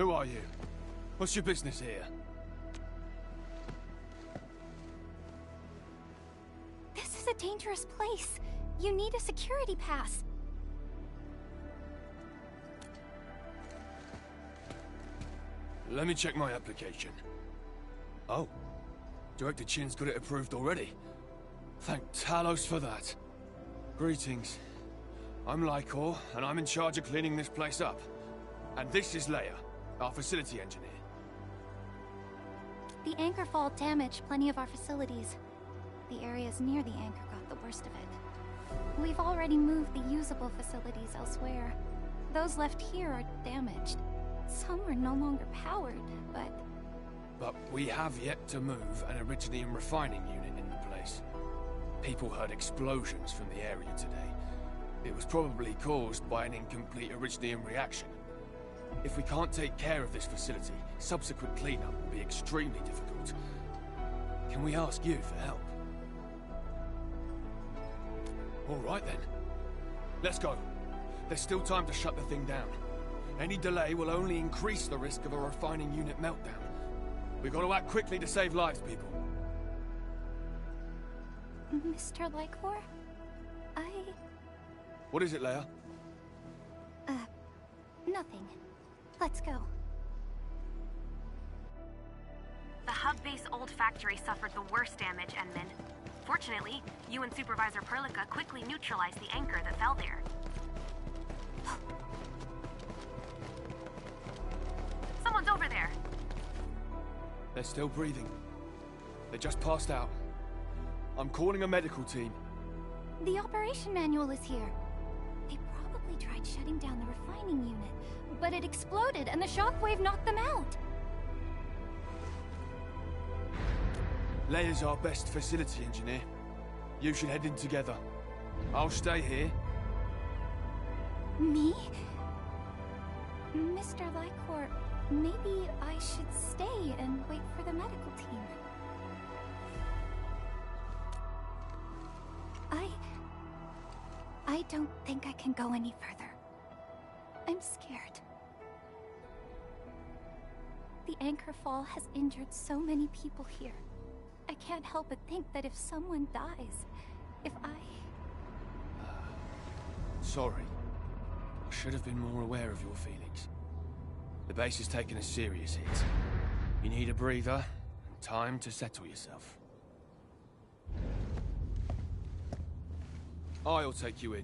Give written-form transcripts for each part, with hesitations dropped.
Who are you? What's your business here? This is a dangerous place. You need a security pass. Let me check my application. Oh. Director Chin's got it approved already. Thank Talos for that. Greetings. I'm Lycor, and I'm in charge of cleaning this place up. And this is Leia, our facility engineer. The anchor fall damaged plenty of our facilities. The areas near the anchor got the worst of it. We've already moved the usable facilities elsewhere. Those left here are damaged. Some are no longer powered, but... But we have yet to move an Iridium refining unit in the place. People heard explosions from the area today. It was probably caused by an incomplete Iridium reaction. If we can't take care of this facility, subsequent cleanup will be extremely difficult. Can we ask you for help? All right then. Let's go. There's still time to shut the thing down. Any delay will only increase the risk of a refining unit meltdown. We've got to act quickly to save lives, people. Mr. Lycor? What is it, Leia? Nothing. Let's go. The hub base old factory suffered the worst damage, Enman. Fortunately, you and Supervisor Perlica quickly neutralized the anchor that fell there. Someone's over there! They're still breathing. They just passed out. I'm calling a medical team. The operation manual is here. They probably tried shutting down the refining unit, but it exploded and the shockwave knocked them out. Leia's our best facility engineer. You should head in together. I'll stay here. Me? Mr. Lycor, maybe I should stay and wait for the medical team. I don't think I can go any further. I'm scared. The anchor fall has injured so many people here. I can't help but think that if someone dies, if I... Sorry. I should have been more aware of your feelings. The base has taken a serious hit. You need a breather and time to settle yourself. I'll take you in.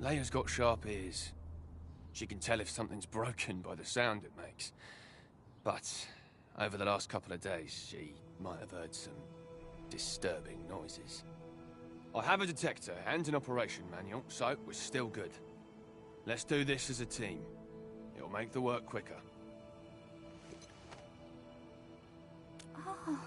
Leia's got sharp ears. She can tell if something's broken by the sound it makes. But over the last couple of days, she might have heard some disturbing noises. I have a detector and an operation manual, so we're still good. Let's do this as a team. It'll make the work quicker. Oh.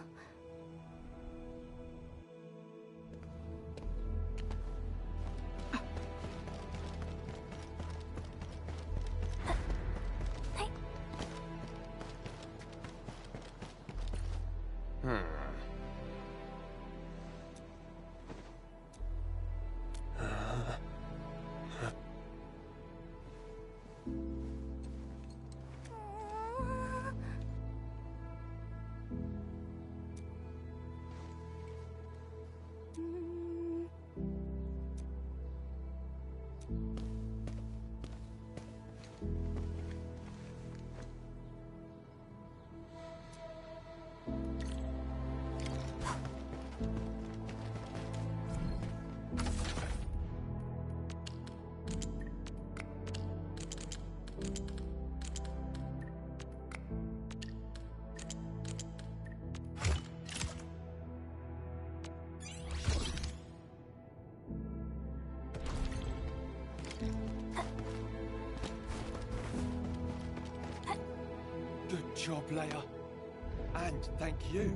Good job, Leia. And thank you,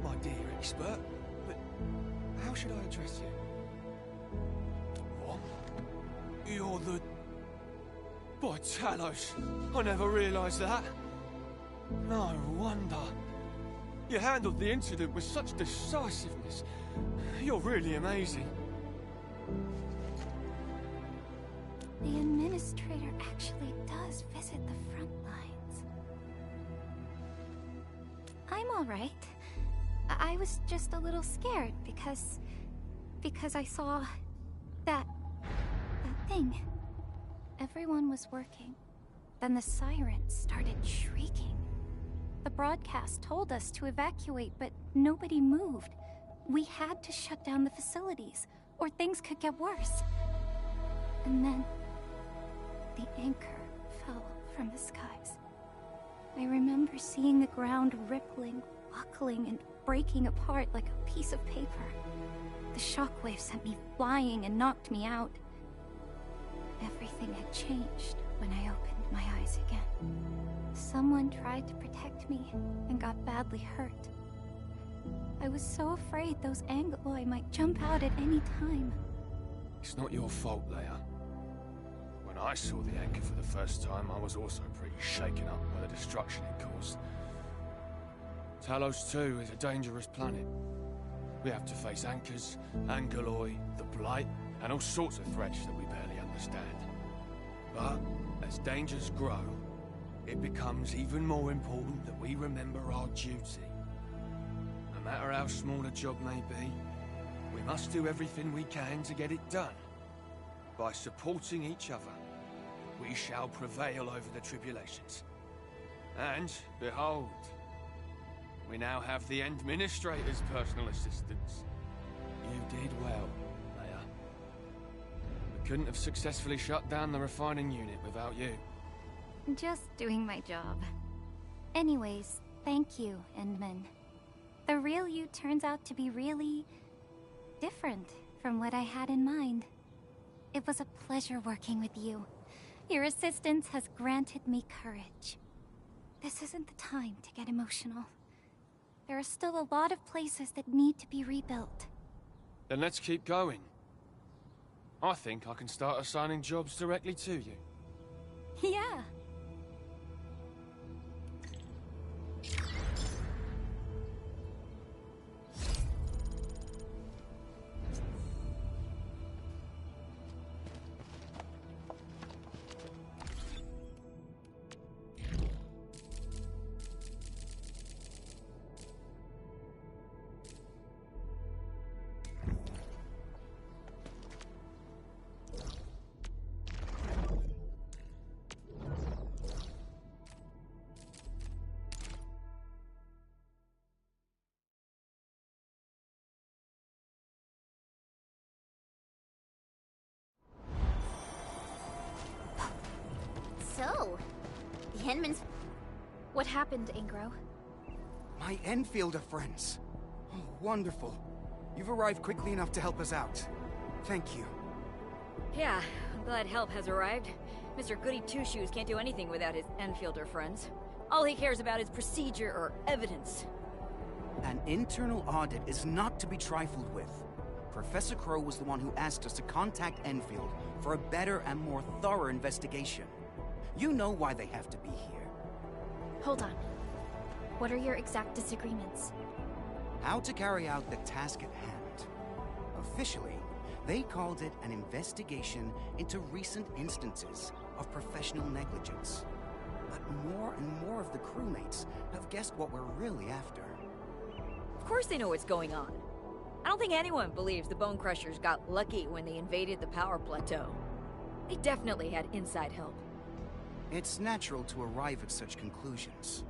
my dear expert. But how should I address you? What? You're the... By Talos, I never realized that. No wonder. You handled the incident with such decisiveness. You're really amazing. The administrator actually does visit the front lines. I'm all right. I was just a little scared because I saw that thing. Everyone was working. Then the sirens started shrieking. The broadcast told us to evacuate, but nobody moved. We had to shut down the facilities, or things could get worse. And then the anchor fell from the skies. I remember seeing the ground rippling, buckling, and breaking apart like a piece of paper. The shockwave sent me flying and knocked me out. Everything had changed when I opened my eyes again. Someone tried to protect me and got badly hurt. I was so afraid those Angoloi might jump out at any time. It's not your fault, Leia. When I saw the anchor for the first time, I was also pretty shaken up by the destruction it caused. Talos 2 is a dangerous planet. We have to face anchors, Angoloi, the Blight, and all sorts of threats that we barely understand. But as dangers grow, it becomes even more important that we remember our duty. No matter how small a job may be, we must do everything we can to get it done. By supporting each other, we shall prevail over the tribulations. And, behold, we now have the Administrator's personal assistants. You did well, Leia. We couldn't have successfully shut down the refining unit without you. Just doing my job. Anyways, thank you, Endman. The real you turns out to be really different from what I had in mind. It was a pleasure working with you. Your assistance has granted me courage. This isn't the time to get emotional. There are still a lot of places that need to be rebuilt. Then let's keep going. I think I can start assigning jobs directly to you. Yeah. So, the Henmans... What happened, Ingro? My Enfielder friends. Oh, wonderful. You've arrived quickly enough to help us out. Thank you. Yeah, I'm glad help has arrived. Mr. Goody Two-Shoes can't do anything without his Enfielder friends. All he cares about is procedure or evidence. An internal audit is not to be trifled with. Professor Crow was the one who asked us to contact Enfield for a better and more thorough investigation. You know why they have to be here. Hold on. What are your exact disagreements? How to carry out the task at hand. Officially, they called it an investigation into recent instances of professional negligence. But more and more of the crewmates have guessed what we're really after. Of course they know what's going on. I don't think anyone believes the Bone Crushers got lucky when they invaded the power plateau. They definitely had inside help. It's natural to arrive at such conclusions.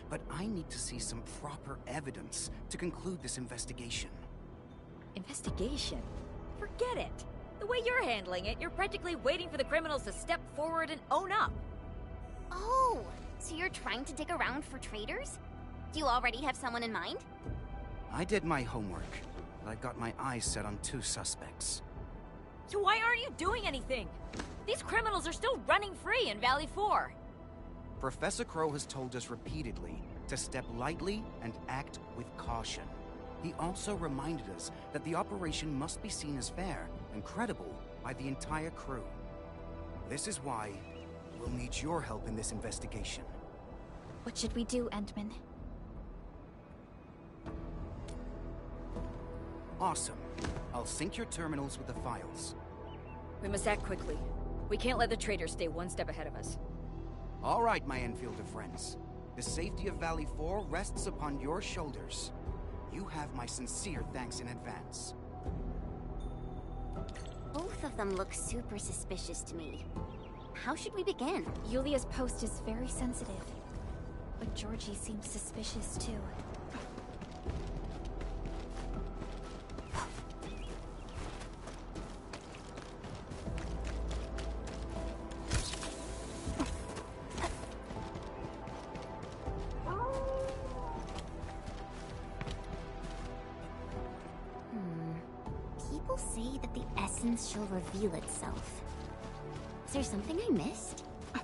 But I need to see some proper evidence to conclude this investigation. Investigation? Forget it. The way you're handling it, you're practically waiting for the criminals to step forward and own up. Oh, so you're trying to dig around for traitors? Do you already have someone in mind? I did my homework, but I've got my eyes set on 2 suspects. So why aren't you doing anything? These criminals are still running free in Valley 4. Professor Crow has told us repeatedly to step lightly and act with caution. He also reminded us that the operation must be seen as fair and credible by the entire crew. This is why we'll need your help in this investigation. What should we do, Endman? Awesome. I'll sync your terminals with the files. We must act quickly. We can't let the traitors stay one step ahead of us. All right, my Enfielder friends. The safety of Valley 4 rests upon your shoulders. You have my sincere thanks in advance. Both of them look super suspicious to me. How should we begin? Yulia's post is very sensitive, but Georgie seems suspicious too. People say that the essence shall reveal itself. Is there something I missed? Huh?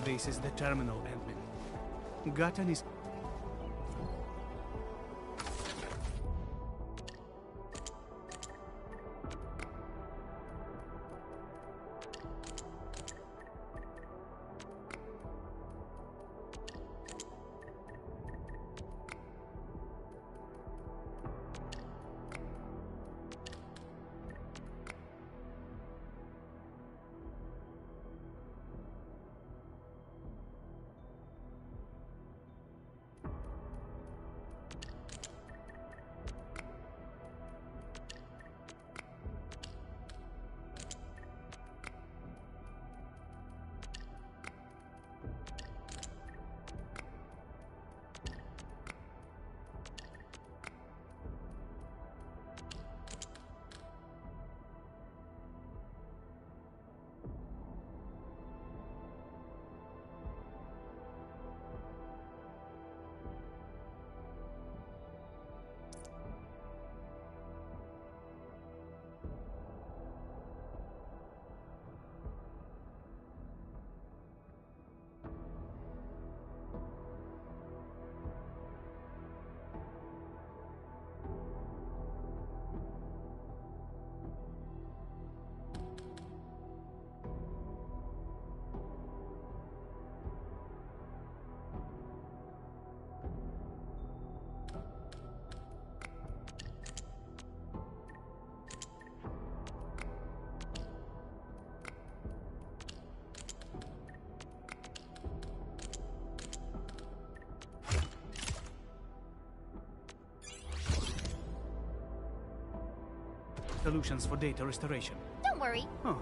This is the terminal, admin. Gatan is... Solutions for data restoration. Don't worry. Huh.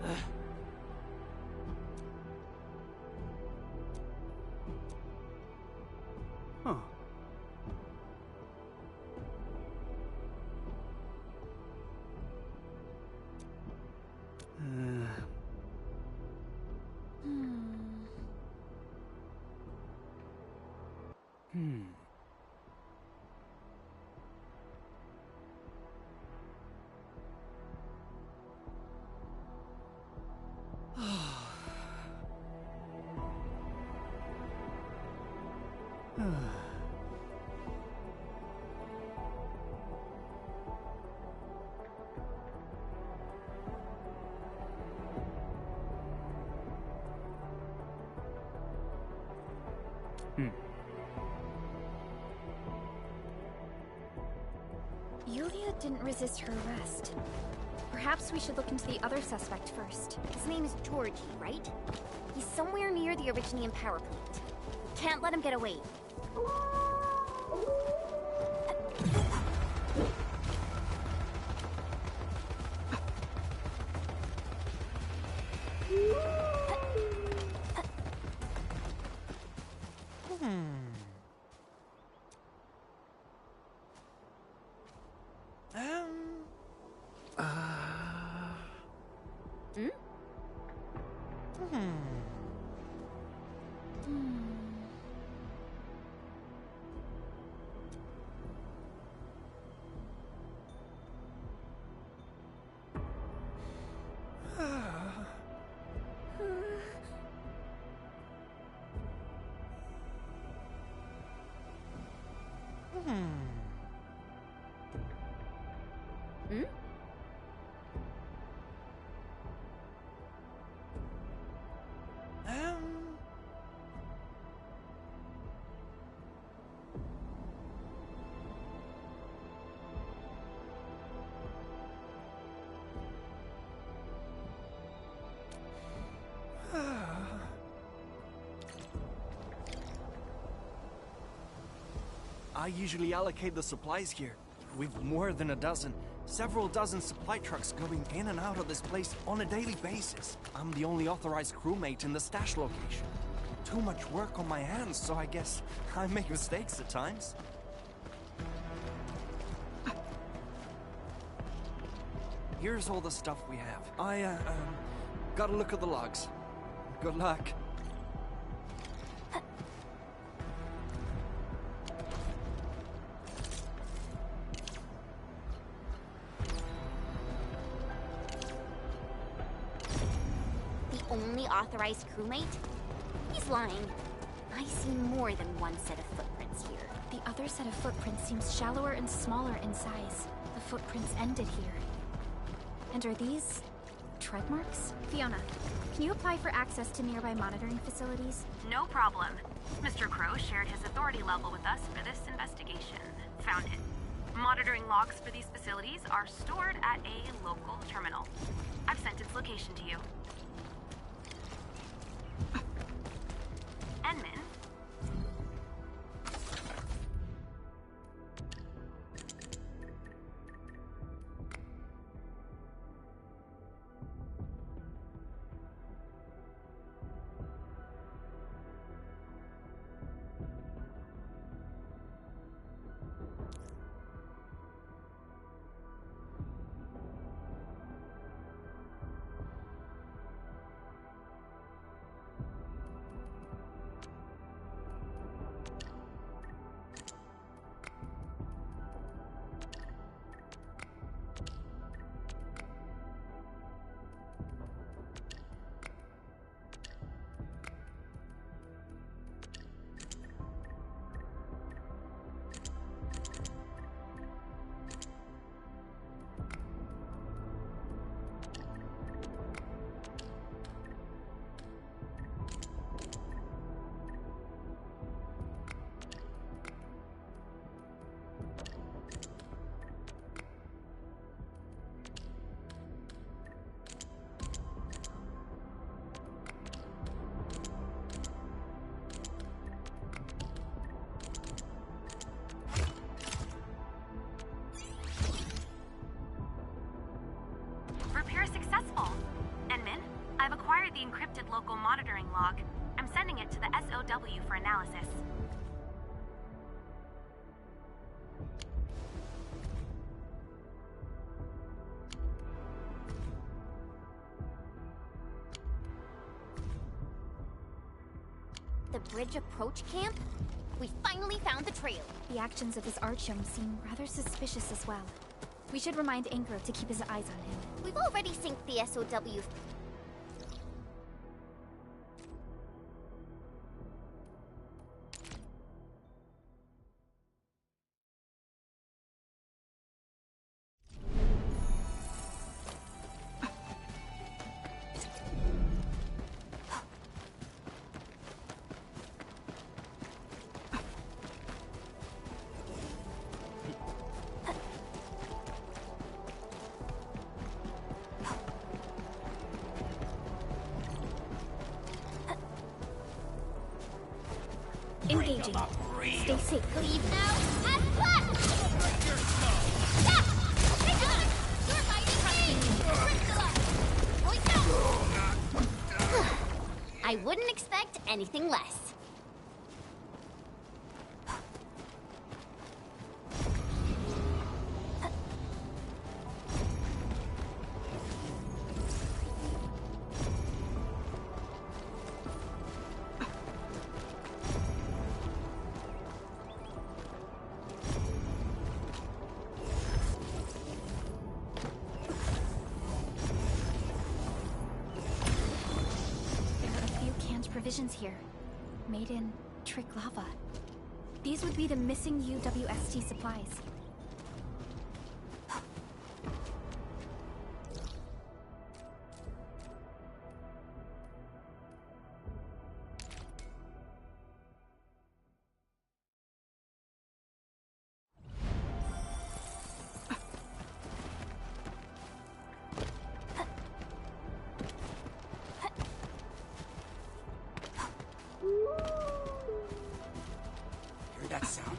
Huh. Hmm. Yulia didn't resist her arrest. Perhaps we should look into the other suspect first. His name is Georgie, right? He's somewhere near the Originium power plant. Can't let him get away. I usually allocate the supplies here. We've more than a dozen, several dozen supply trucks going in and out of this place on a daily basis. I'm the only authorized crewmate in the stash location. Too much work on my hands, so I guess I make mistakes at times. Here's all the stuff we have. I, gotta look at the logs. Good luck. Only authorized crewmate? He's lying. I see more than one set of footprints here. The other set of footprints seems shallower and smaller in size. The footprints ended here. And are these tread marks? Fiona, can you apply for access to nearby monitoring facilities? No problem. Mr. Crow shared his authority level with us for this investigation. Found it. Monitoring logs for these facilities are stored at a local terminal. I've sent its location to you. Enman. the encrypted local monitoring log. I'm sending it to the SOW for analysis. The bridge approach camp? We finally found the trail. The actions of his Artyom seem rather suspicious as well. We should remind Angro to keep his eyes on him. We've already synced the SOW. Engaging. Stay safe. Leave now. Have fun! Yeah! Hey, Alex! You're fighting me! Priscilla! I wouldn't expect anything less. Provisions here, made in Trick Lava. These would be the missing UWST supplies. That sound.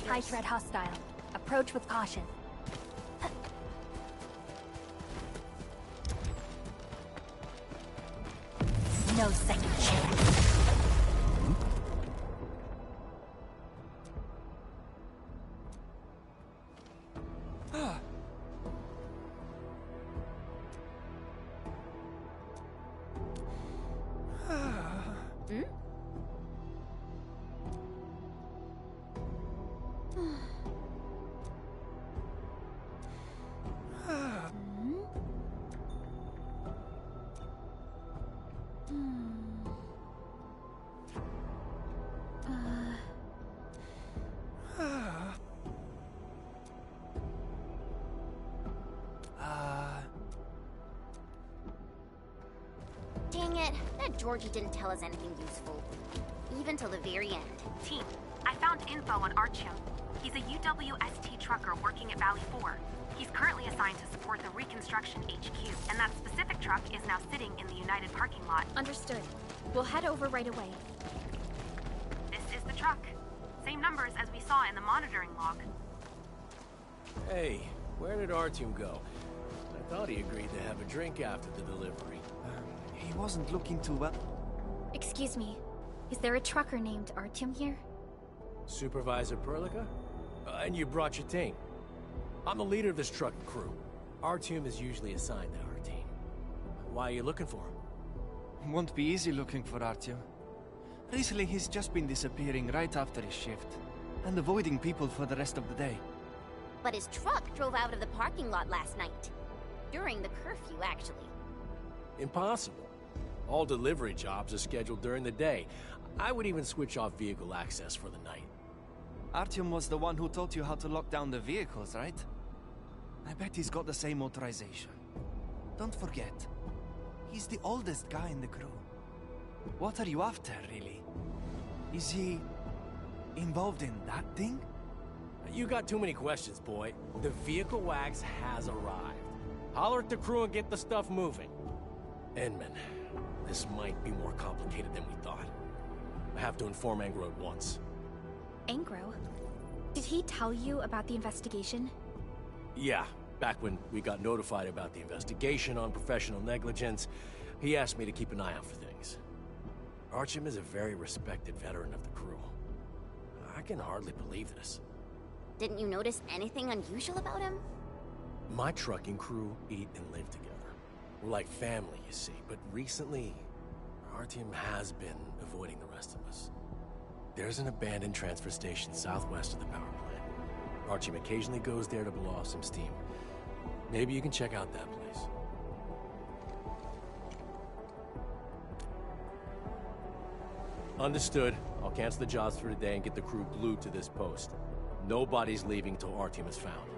High threat hostile. Approach with caution. No second chance. Dang it, that Georgie didn't tell us anything useful. Even till the very end. Team, I found info on Artyom. He's a UWST trucker working at Valley 4. He's currently assigned to support the Reconstruction HQ, and that specific truck is now sitting in the United parking lot. Understood. We'll head over right away. This is the truck. Same numbers as we saw in the monitoring log. Hey, where did Artyom go? I thought he agreed to have a drink after the delivery. He wasn't looking too well. Excuse me. Is there a trucker named Artyom here? Supervisor Perlica? And you brought your team. I'm the leader of this truck and crew. Artyom is usually assigned to our team. Why are you looking for him? Won't be easy looking for Artyom. Recently, he's just been disappearing right after his shift, and avoiding people for the rest of the day. But his truck drove out of the parking lot last night. During the curfew, actually. Impossible. All delivery jobs are scheduled during the day. I would even switch off vehicle access for the night. Artyom was the one who taught you how to lock down the vehicles, right? I bet he's got the same authorization. Don't forget, he's the oldest guy in the crew. What are you after, really? Is he involved in that thing? You got too many questions, boy. The vehicle wax has arrived. Holler at the crew and get the stuff moving. Enman, this might be more complicated than we thought. I have to inform Angro at once. Angro? Did he tell you about the investigation? Yeah, Back when we got notified about the investigation on professional negligence, he asked me to keep an eye out for things. Artyom is a very respected veteran of the crew. I can hardly believe this. Didn't you notice anything unusual about him? My trucking crew eat and live together. We're like family, you see, but recently, Artyom has been avoiding the rest of us. There's an abandoned transfer station southwest of the power plant. Artyom occasionally goes there to blow off some steam. Maybe you can check out that place. Understood. I'll cancel the jobs for today and get the crew glued to this post. Nobody's leaving till Artyom is found.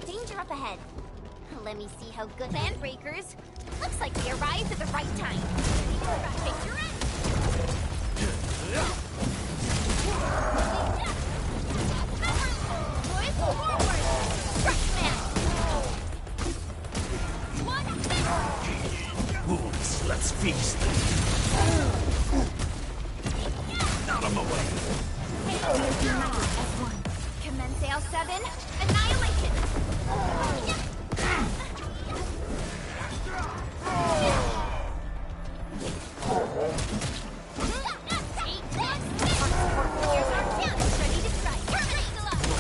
Danger up ahead. Let me see how good landbreakers. Looks like they arrived at the right time. Picture it. Boys, forward! Rush man! One hit! Wolves, let's feast. Out of my way. S1. Commence L7. Annihilation! Take this! Here's our chance! Ready to strike! Terminate the line!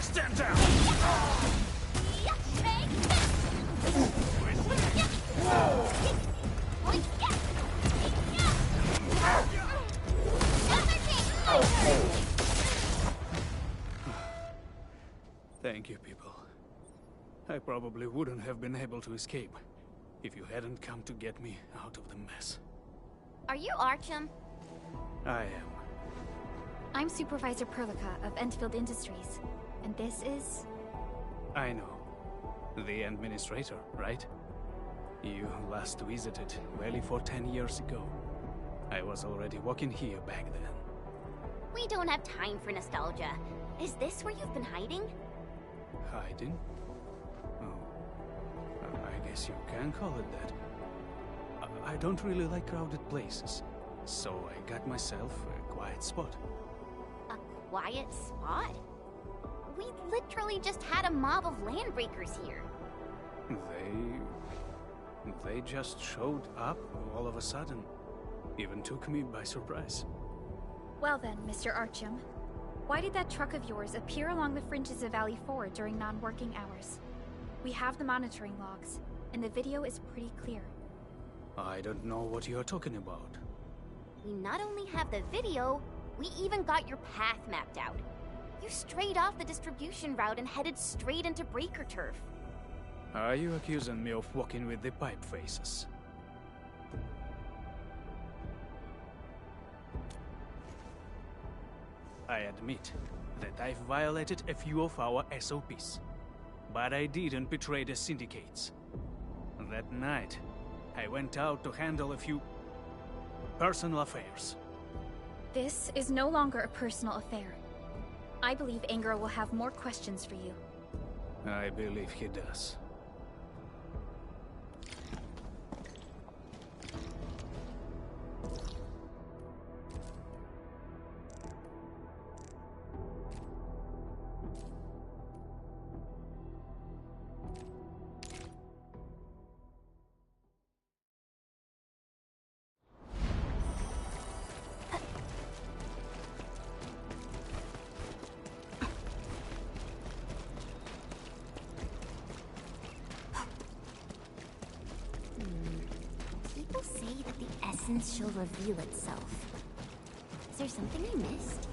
Stand down! Thank you, people. I probably wouldn't have been able to escape if you hadn't come to get me out of the mess. Are you Artyom? I am. I'm Supervisor Perlica of Endfield Industries, and this is... I know. The administrator, right? You last visited Valley for 10 years ago. I was already working here back then. We don't have time for nostalgia. Is this where you've been hiding? Hiding? Oh. I guess you can call it that. I don't really like crowded places, so I got myself a quiet spot. A quiet spot? We literally just had a mob of landbreakers here. They just showed up all of a sudden. Even took me by surprise. Well then, Mr. Artyom. Why did that truck of yours appear along the fringes of Valley 4 during non-working hours? We have the monitoring logs, and the video is pretty clear. I don't know what you're talking about. We not only have the video, we even got your path mapped out. You strayed off the distribution route and headed straight into breaker turf. Are you accusing me of walking with the pipe faces? I admit that I've violated a few of our SOPs, but I didn't betray the syndicates. That night, I went out to handle a few personal affairs. This is no longer a personal affair. I believe Anger will have more questions for you. I believe he does. essence shall reveal itself. Is there something I missed?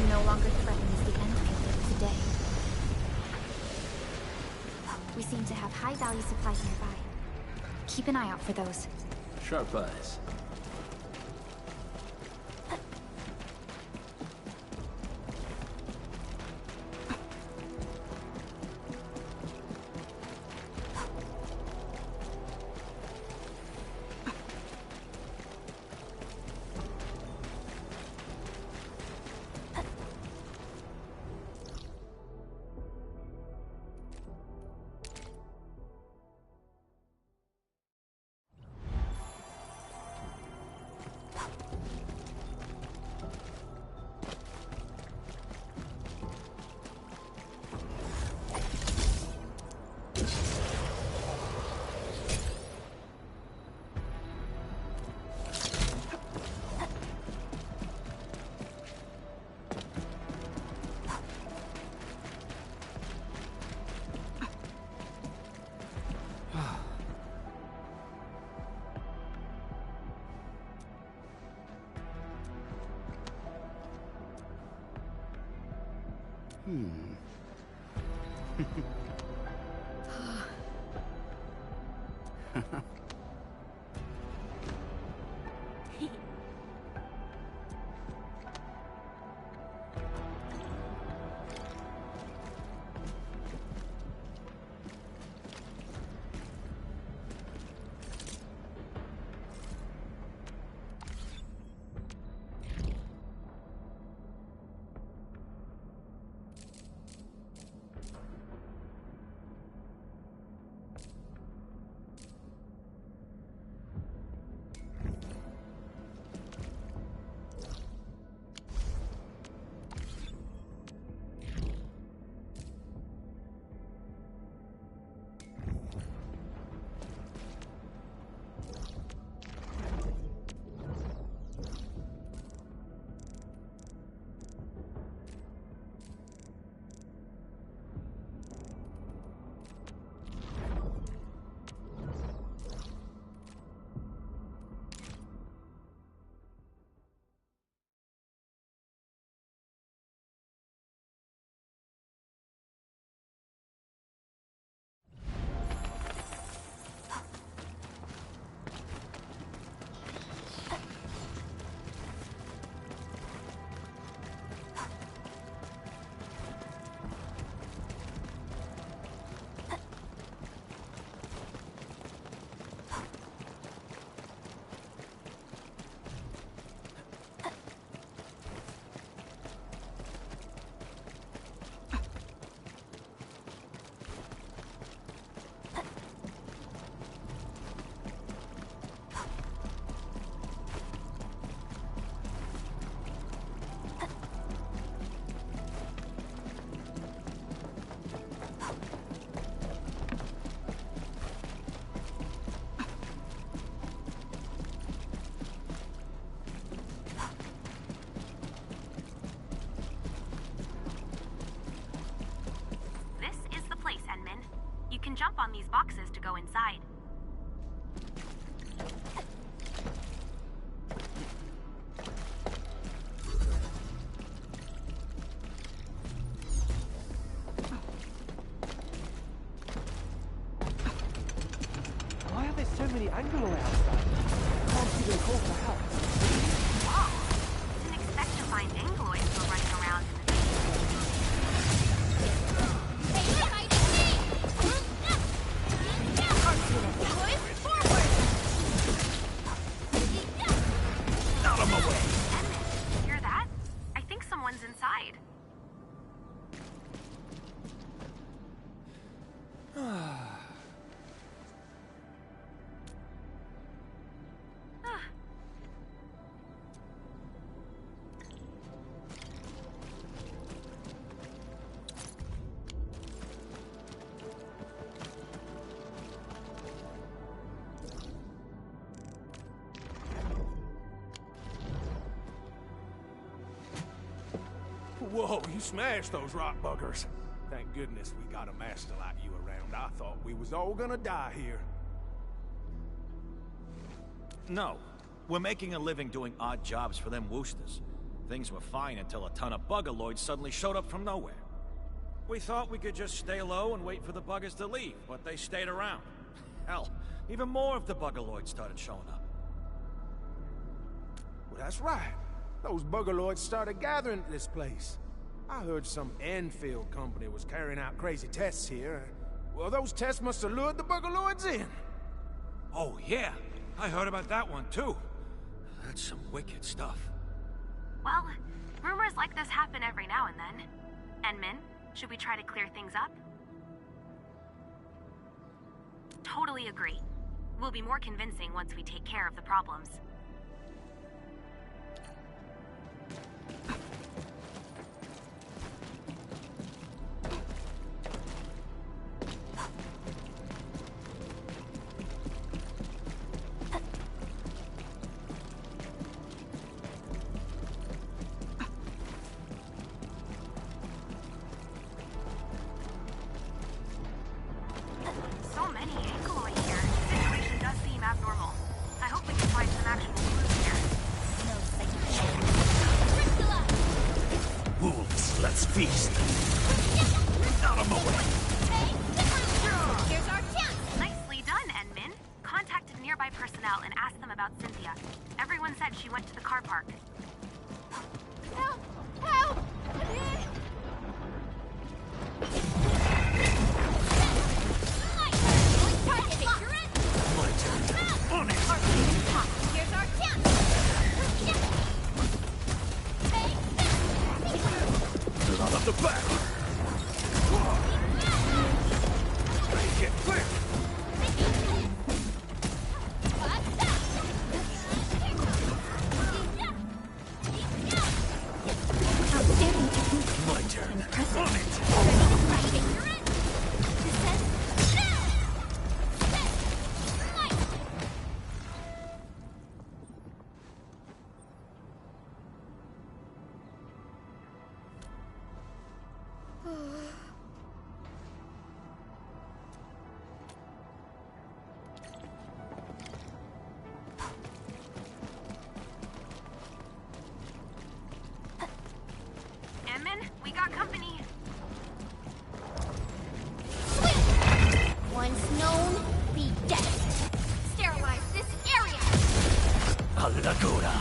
No longer threatens the Endfield of today. We seem to have high-value supplies nearby. Keep an eye out for those. Sharp eyes. can jump on these boxes to go inside. Why are there so many Anglo outside? Can't even call for help. Whoa! inside. Whoa, you smashed those rock buggers. Thank goodness we got a master like you around. I thought we was all gonna die here. No. We're making a living doing odd jobs for them woosters. Things were fine until a ton of buggerloids suddenly showed up from nowhere. We thought we could just stay low and wait for the buggers to leave, but they stayed around. Hell, even more of the buggerloids started showing up. Well, that's right. Those buggerloids started gathering at this place. I heard some Endfield company was carrying out crazy tests here. Well, those tests must have lured the buggerloids in. Oh, yeah. I heard about that one, too. That's some wicked stuff. Well, rumors like this happen every now and then. Enman, should we try to clear things up? Totally agree. We'll be more convincing once we take care of the problems. So many Angloid here. The situation does seem abnormal. I hope we can find some actual clues here. Wolves, let's feast. Out of my way. Here's our chance! Nicely done, Enman. Contacted nearby personnel and asked them about Cynthia. Everyone said she went to the car park. Help! Help! My turn. On it. Here's our chance! Out of the back. Make it clear. My turn. On it. Enman, we got company. Once known, be dead. Sterilize this area. A Laguna.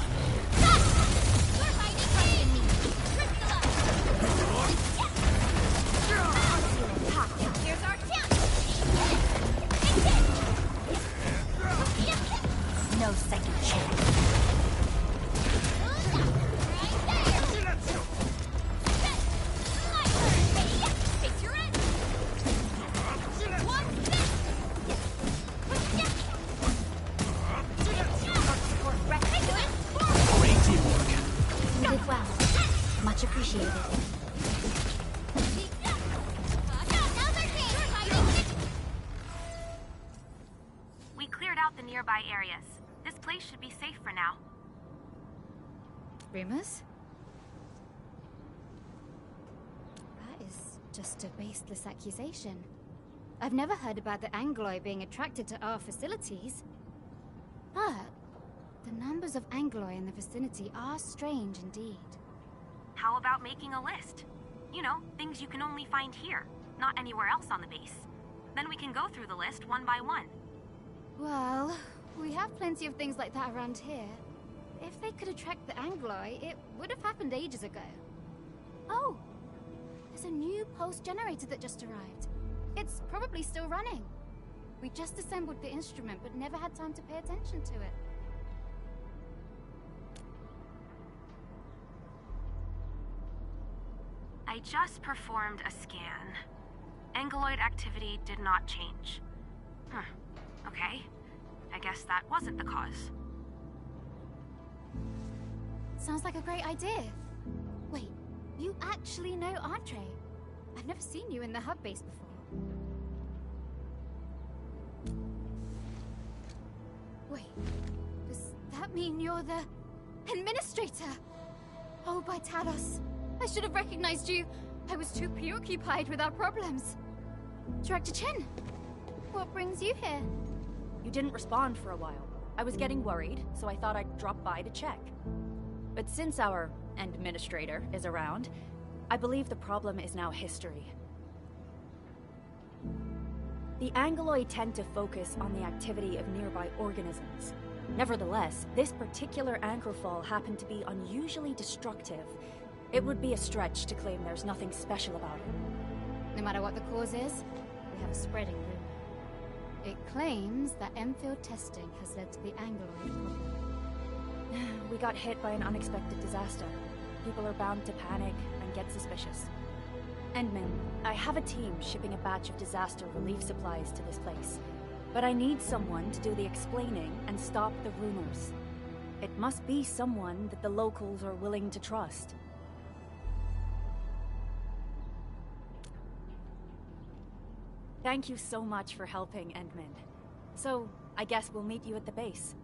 You're hiding me. Here's our chance. No second chance. Face your end. Great teamwork. You did well. Much appreciated. We cleared out the nearby areas. This place should be safe for now. Rumors? That is just a baseless accusation. I've never heard about the Angloid being attracted to our facilities. But the numbers of Angloid in the vicinity are strange indeed. How about making a list? You know, things you can only find here, not anywhere else on the base. Then we can go through the list one by one. Well, we have plenty of things like that around here. If they could attract the Angloid, it would have happened ages ago. Oh, there's a new pulse generator that just arrived. It's probably still running. We just assembled the instrument, but never had time to pay attention to it. I just performed a scan. Angeloid activity did not change. Okay. I guess that wasn't the cause. Sounds like a great idea. Wait, you actually know Andre? I've never seen you in the hub base before. Wait, does that mean you're the administrator? Oh, by Talos. I should have recognized you. I was too preoccupied with our problems. Director Chen, what brings you here? You didn't respond for a while. I was getting worried, so I thought I'd drop by to check. But since our administrator is around, I believe the problem is now history. The Angeloid tend to focus on the activity of nearby organisms. Nevertheless, this particular anchorfall happened to be unusually destructive. It would be a stretch to claim there's nothing special about it. No matter what the cause is, we have a spreading rumor. It claims that Endfield testing has led to the Angeloid problem. We got hit by an unexpected disaster. People are bound to panic and get suspicious. Endman, I have a team shipping a batch of disaster relief supplies to this place. But I need someone to do the explaining and stop the rumors. It must be someone that the locals are willing to trust. Thank you so much for helping, Endman. So, I guess we'll meet you at the base.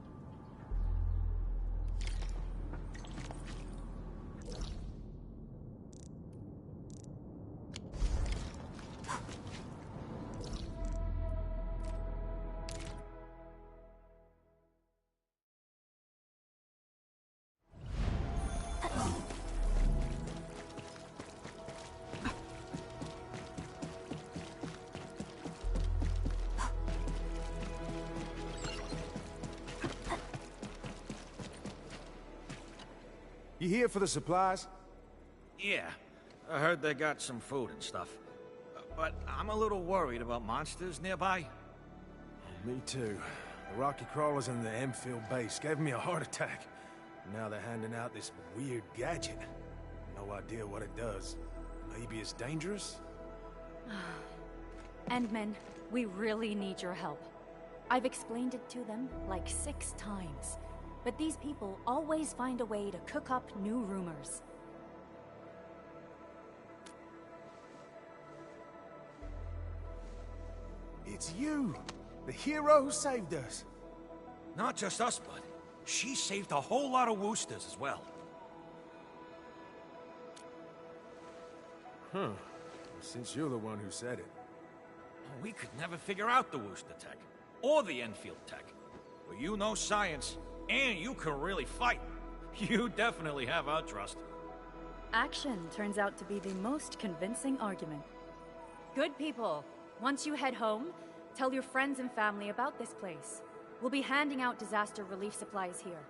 You here for the supplies? Yeah, I heard they got some food and stuff. But I'm a little worried about monsters nearby. Me too. The rocky crawlers in the Endfield base gave me a heart attack. Now they're handing out this weird gadget. No idea what it does. Maybe it's dangerous? Endman, we really need your help. I've explained it to them like 6 times. But these people always find a way to cook up new rumors. It's you! The hero who saved us! Not just us, bud. She saved a whole lot of Woosters as well. Huh. Since you're the one who said it. We could never figure out the Wooster tech, or the Enfield tech. But you know science, and you can really fight. You definitely have our trust. Action turns out to be the most convincing argument. Good people, once you head home, tell your friends and family about this place. We'll be handing out disaster relief supplies here.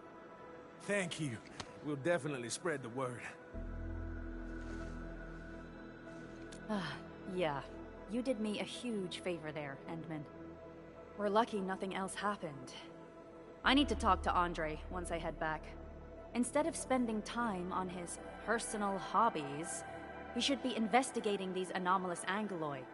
Thank you. We'll definitely spread the word. Yeah. You did me a huge favor there, Endman. We're lucky nothing else happened. I need to talk to Andre once I head back. Instead of spending time on his personal hobbies, he should be investigating these anomalous Angeloid.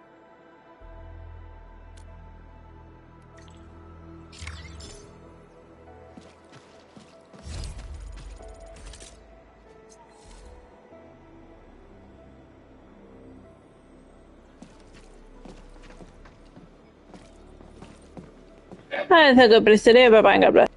Hai, thưa, bye bye, God bless.